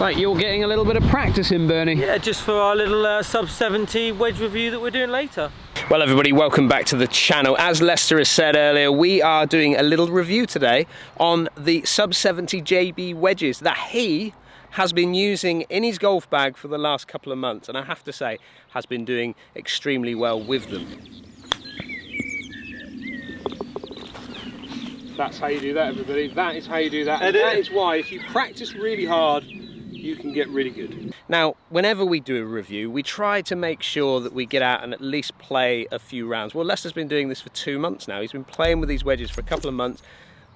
Looks like you're getting a little bit of practice in, Bernie. Yeah, just for our little sub 70 wedge review that we're doing later. Well, everybody, welcome back to the channel. As Lester has said earlier, we are doing a little review today on the sub 70 JB wedges that he has been using in his golf bag for the last couple of months, and I have to say has been doing extremely well with them. That's how you do that, everybody. That is how you do that. And that is why, if you practice really hard, you can get really good. Now, whenever we do a review, we try to make sure that we get out and at least play a few rounds. Well, Lester's been doing this for 2 months now. He's been playing with these wedges for a couple of months,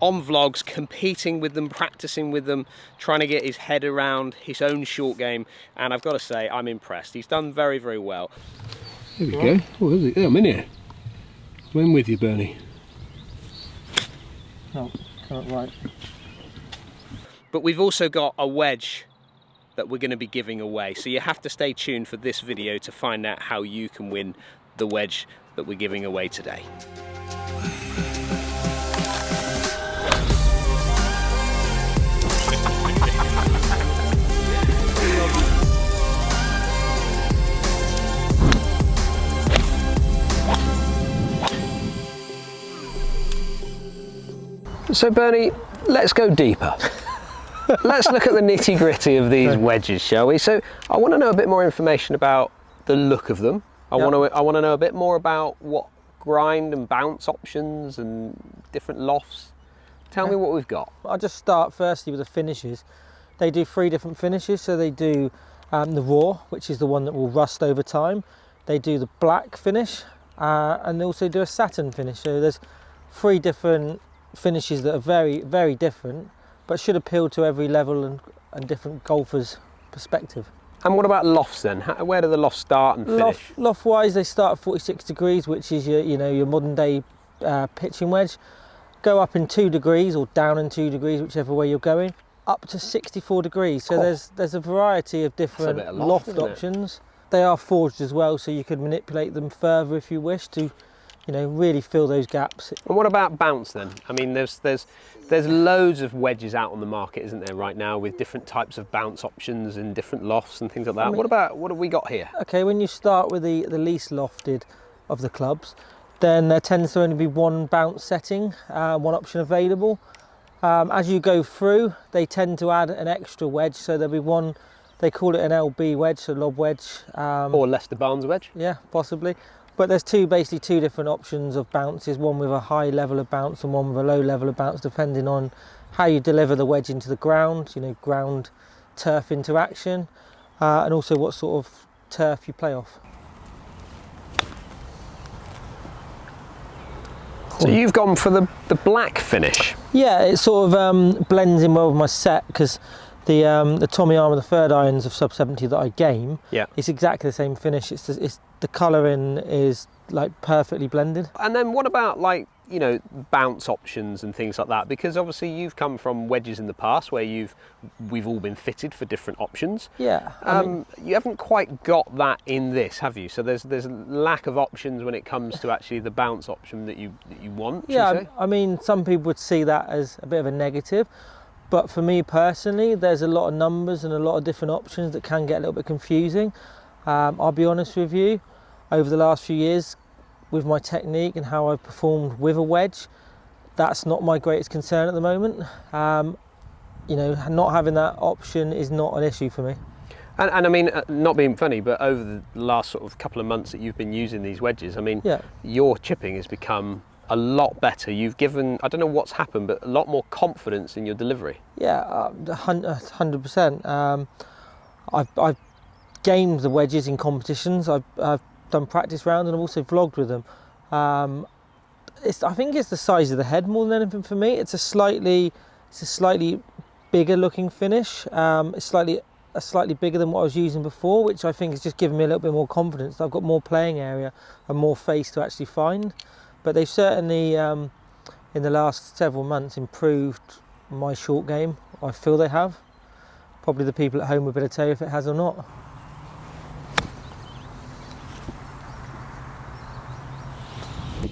on vlogs, competing with them, practicing with them, trying to get his head around his own short game. And I've got to say, I'm impressed. He's done very, very well. There we go. Oh, is it? Yeah, I'm in here. I'm in with you, Bernie. Oh, got it right. But we've also got a wedge that we're going to be giving away, so you have to stay tuned for this video to find out how you can win the wedge that we're giving away today. So Bernie, let's go deeper. Let's look at the nitty-gritty of these wedges, shall we? So I want to know a bit more information about the look of them. I want to know a bit more about what grind and bounce options and different lofts. Tell me what we've got. I'll just start firstly with the finishes. They do 3 different finishes. So they do the raw, which is the one that will rust over time. They do the black finish, and they also do a satin finish. So there's 3 different finishes that are very, very different, but should appeal to every level and different golfer's perspective. And what about lofts then? Where do the lofts start and finish? Loft wise, they start at 46 degrees, which is your modern day pitching wedge. Go up in 2 degrees or down in 2 degrees, whichever way you're going, up to 64 degrees. So there's a variety of different loft options. They are forged as well, so you could manipulate them further if you wish to, really fill those gaps. And what about bounce then? I mean, there's loads of wedges out on the market, isn't there, right now, with different types of bounce options and different lofts and things like that. What have we got here? Okay, when you start with the least lofted of the clubs, then there tends to only be 1 bounce setting, 1 option available. As you go through, they tend to add an extra wedge, so there'll be 1. They call it an LB wedge, so lob wedge. Or Lester Barnes wedge. Yeah, possibly. But there's basically two different options of bounces, one with a high level of bounce and one with a low level of bounce, depending on how you deliver the wedge into the ground, ground turf interaction, and also what sort of turf you play off. So you've gone for the black finish? Yeah, it sort of blends in well with my set, because the Tommy Armour, the 3rd irons of sub 70 that I game, it's exactly the same finish. It's the colouring is like perfectly blended. And then what about bounce options and things like that? Because obviously you've come from wedges in the past where we've all been fitted for different options. Yeah. You haven't quite got that in this, have you? So there's a lack of options when it comes to actually the bounce option that you want. Yeah, I mean, some people would see that as a bit of a negative. But for me personally, there's a lot of numbers and a lot of different options that can get a little bit confusing. I'll be honest with you, over the last few years, with my technique and how I've performed with a wedge, that's not my greatest concern at the moment. Not having that option is not an issue for me. And I mean, not being funny, but over the last sort of couple of months that you've been using these wedges, I mean, your chipping has become a lot better. You've given, I don't know what's happened, but a lot more confidence in your delivery. Yeah, 100%. I've gamed the wedges in competitions. I've done practice rounds and I've also vlogged with them. I think it's the size of the head more than anything for me. It's a slightly bigger looking finish. It's slightly bigger than what I was using before, which I think has just given me a little bit more confidence. I've got more playing area and more face to actually find. But they've certainly, in the last several months, improved my short game. I feel they have. Probably the people at home would better tell you if it has or not.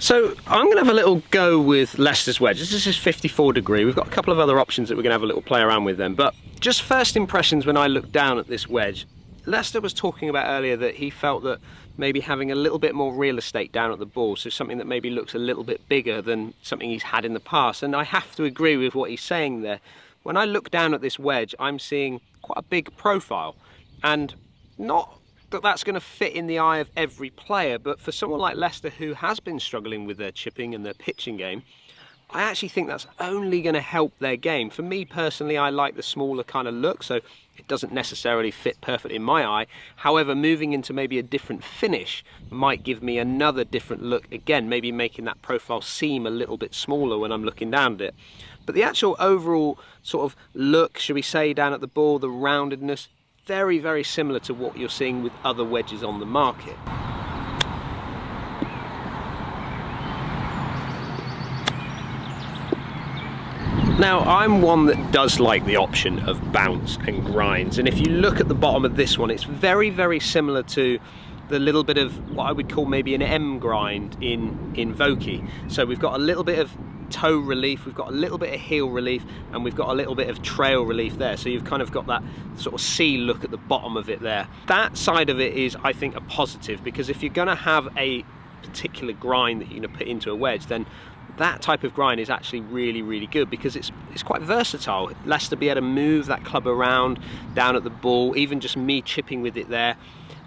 So I'm going to have a little go with Leicester's wedge. This is 54 degree. We've got a couple of other options that we're going to have a little play around with then. But just first impressions when I looked down at this wedge, Leicester was talking about earlier that he felt that maybe having a little bit more real estate down at the ball, so something that maybe looks a little bit bigger than something he's had in the past. And I have to agree with what he's saying there. When I look down at this wedge, I'm seeing quite a big profile. And not that that's going to fit in the eye of every player, but for someone like Leicester who has been struggling with their chipping and their pitching game, I actually think that's only going to help their game. For me personally, I like the smaller kind of look, so it doesn't necessarily fit perfectly in my eye. However, moving into maybe a different finish might give me another different look again, maybe making that profile seem a little bit smaller when I'm looking down at it. But the actual overall sort of look, should we say, down at the ball, the roundedness, very, very similar to what you're seeing with other wedges on the market. Now, I'm one that does like the option of bounce and grinds, and if you look at the bottom of this one, it's very, very similar to the little bit of what I would call maybe an M grind in Vokey. So we've got a little bit of toe relief, we've got a little bit of heel relief, and we've got a little bit of trail relief there. So you've kind of got that sort of C look at the bottom of it there. That side of it is, I think, a positive, because if you're going to have a particular grind that you're going to put into a wedge, then that type of grind is actually really, really good, because it's quite versatile. Leicester be able to move that club around down at the ball, even just me chipping with it there,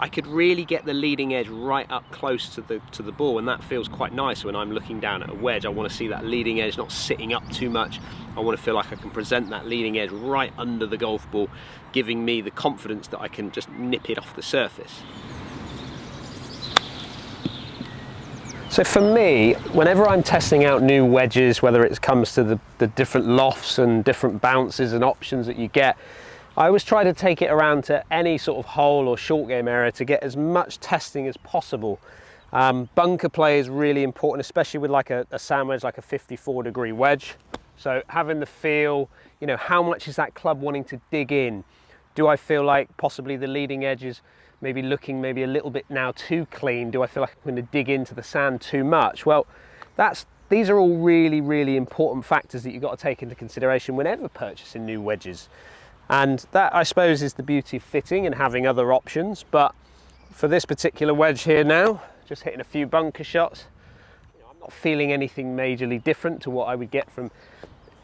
I could really get the leading edge right up close to the ball, and that feels quite nice when I'm looking down at a wedge. I want to see that leading edge not sitting up too much. I want to feel like I can present that leading edge right under the golf ball, giving me the confidence that I can just nip it off the surface. So for me, whenever I'm testing out new wedges, whether it comes to the different lofts and different bounces and options that you get, I always try to take it around to any sort of hole or short game area to get as much testing as possible. Bunker play is really important, especially with like a sand wedge, like a 54 degree wedge. So having the feel, you know, how much is that club wanting to dig in? Do I feel like possibly the leading edge is maybe looking maybe a little bit now too clean? Do I feel like I'm going to dig into the sand too much? Well, these are all really, really important factors that you've got to take into consideration whenever purchasing new wedges. And that, I suppose, is the beauty of fitting and having other options. But for this particular wedge here now, just hitting a few bunker shots, you know, I'm not feeling anything majorly different to what I would get from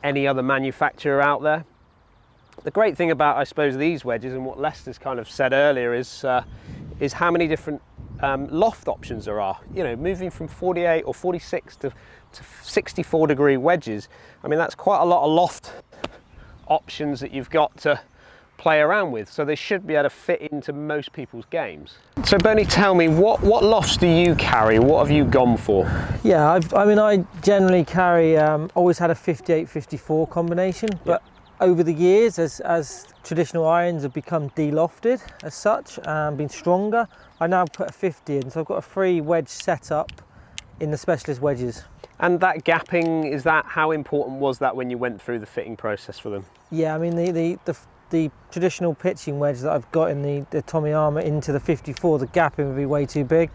any other manufacturer out there. The great thing about, I suppose, these wedges, and what Leicester's kind of said earlier, is how many different loft options there are. You know, moving from 48 or 46 to 64 degree wedges, I mean, that's quite a lot of loft options that you've got to play around with, so they should be able to fit into most people's games. So Bernie, tell me, what lofts do you carry? What have you gone for? Yeah, I generally carry, always had a 58-54 combination, but over the years, as traditional irons have become de-lofted as such and been stronger, I now put a 50 in, so I've got a free wedge setup in the specialist wedges. And that gapping, is that, how important was that when you went through the fitting process for them? Yeah, I mean the traditional pitching wedge that I've got in the Tommy Armour into the 54, the gapping would be way too big.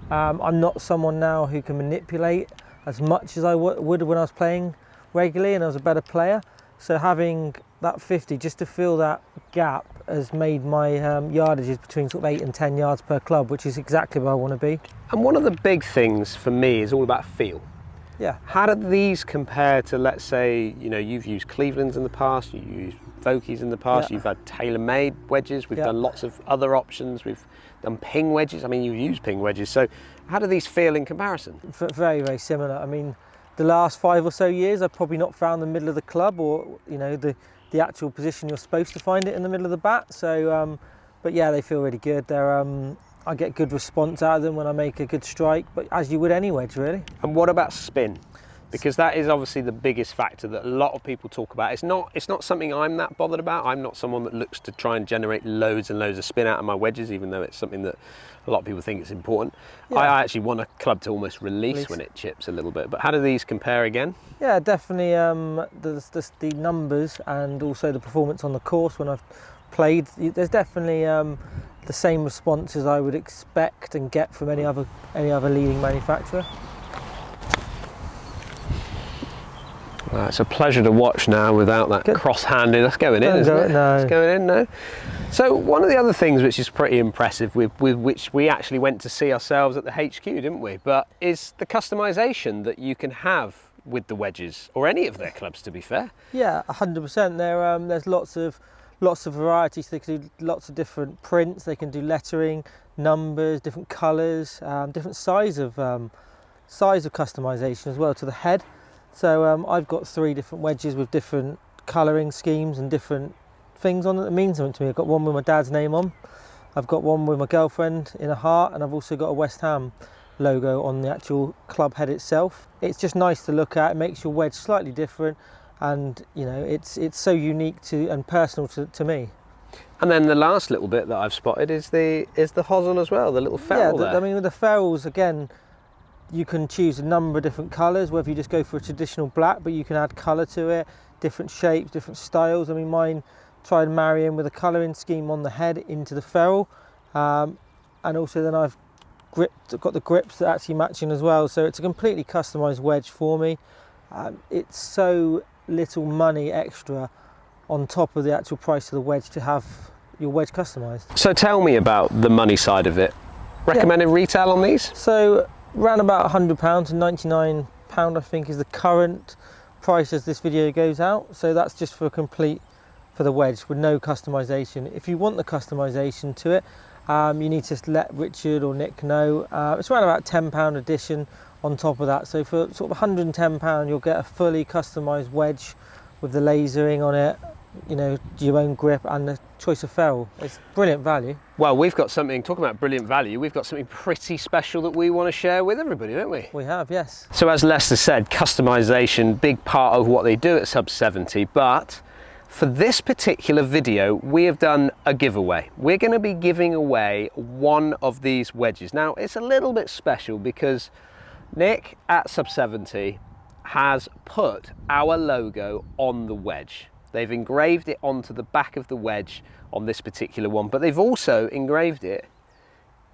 I'm not someone now who can manipulate as much as I would when I was playing regularly and I was a better player. So having that 50 just to fill that gap has made my yardages between sort of 8 and 10 yards per club, which is exactly where I want to be. And one of the big things for me is all about feel. Yeah. How do these compare to, let's say, you know, you've used Cleveland's in the past, you've used Vokey's in the past, you've had TaylorMade wedges, we've done lots of other options, we've done ping wedges, I mean, you've used ping wedges, so how do these feel in comparison? Very, very similar. I mean, the last 5 or so years I've probably not found the middle of the club, or, you know, the actual position you're supposed to find it in the middle of the bat. So, but yeah, they feel really good. I get good response out of them when I make a good strike, but as you would any wedge, really. And what about spin? Because that is obviously the biggest factor that a lot of people talk about. It's not something I'm that bothered about. I'm not someone that looks to try and generate loads and loads of spin out of my wedges, even though it's something that a lot of people think is important. Yeah. I actually want a club to almost release when it chips a little bit. But how do these compare again? Yeah, definitely the numbers and also the performance on the course when I've played. There's definitely the same response as I would expect and get from any other leading manufacturer. It's a pleasure to watch now without that cross-handed. That's going in, isn't it? No. It's going in, no. So one of the other things which is pretty impressive, with which we actually went to see ourselves at the HQ, didn't we? But is the customization that you can have with the wedges, or any of their clubs, to be fair. Yeah, 100%. There's lots of varieties. They can do lots of different prints. They can do lettering, numbers, different colours, different size of customization as well to the head. So I've got 3 different wedges with different colouring schemes and different things on it that mean something to me. I've got one with my dad's name on, I've got one with my girlfriend in a heart, and I've also got a West Ham logo on the actual club head itself. It's just nice to look at. It makes your wedge slightly different, and you know, it's so unique to and personal to me. And then the last little bit that I've spotted is the hosel as well, the little ferrule there. I mean, with the ferrules, again, you can choose a number of different colours, whether you just go for a traditional black, but you can add colour to it, different shapes, different styles. I mean, mine try and marry in with a colouring scheme on the head into the ferrule, and also then I've got the grips that are actually matching as well. So it's a completely customised wedge for me. It's so little money extra on top of the actual price of the wedge to have your wedge customised. So tell me about the money side of it. Recommended retail on these? So around about £100 to £99 I think is the current price as this video goes out. So that's just for the wedge with no customisation. If you want the customisation to it, you need to let Richard or Nick know. It's around about £10 addition on top of that. So for sort of £110 you'll get a fully customised wedge with the lasering on it, you know, your own grip and the choice of ferrule. It's brilliant value. Well, we've got something, talking about brilliant value, we've got something pretty special that we want to share with everybody, don't we? We have, yes. So as Lester said, customisation, big part of what they do at Sub 70, but for this particular video, we have done a giveaway. We're going to be giving away one of these wedges. Now, it's a little bit special because Nick at Sub 70 has put our logo on the wedge. They've engraved it onto the back of the wedge on this particular one, but they've also engraved it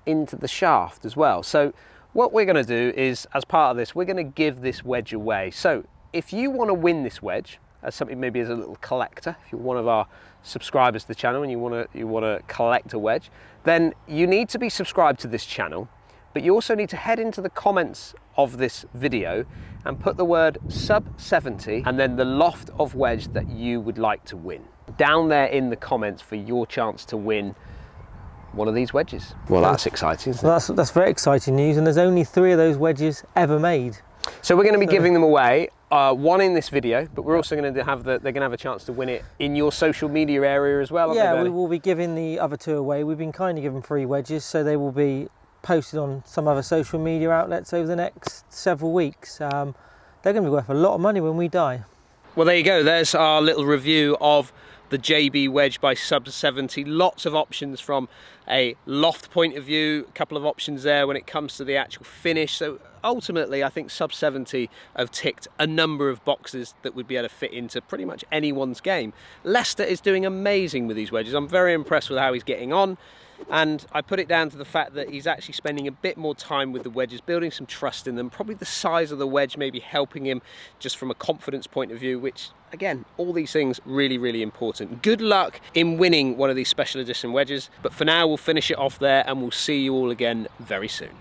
into the shaft as well. So what we're going to do is, as part of this, we're going to give this wedge away. So if you want to win this wedge as something, maybe as a little collector, if you're one of our subscribers to the channel and you want to collect a wedge, then you need to be subscribed to this channel. But you also need to head into the comments of this video and put the word Sub 70 and then the loft of wedge that you would like to win down there in the comments for your chance to win one of these wedges. Well, that's exciting, isn't it? That's very exciting news, and there's only 3 of those wedges ever made. So we're going to be giving them away, one in this video, but we're also going to have they're going to have a chance to win it in your social media area as well. Yeah, we will be giving the other 2 away. We've been kindly given 3 wedges, so they will be posted on some other social media outlets over the next several weeks. They're going to be worth a lot of money when we die. Well, there you go. There's our little review of the JB wedge by Sub 70. Lots of options from a loft point of view, a couple of options there when it comes to the actual finish. So ultimately, I think Sub 70 have ticked a number of boxes that would be able to fit into pretty much anyone's game. Lester is doing amazing with these wedges. I'm very impressed with how he's getting on. And I put it down to the fact that he's actually spending a bit more time with the wedges, building some trust in them. Probably the size of the wedge maybe helping him just from a confidence point of view, which, again, all these things really, really important. Good luck in winning one of these special edition wedges. But for now, we'll finish it off there and we'll see you all again very soon.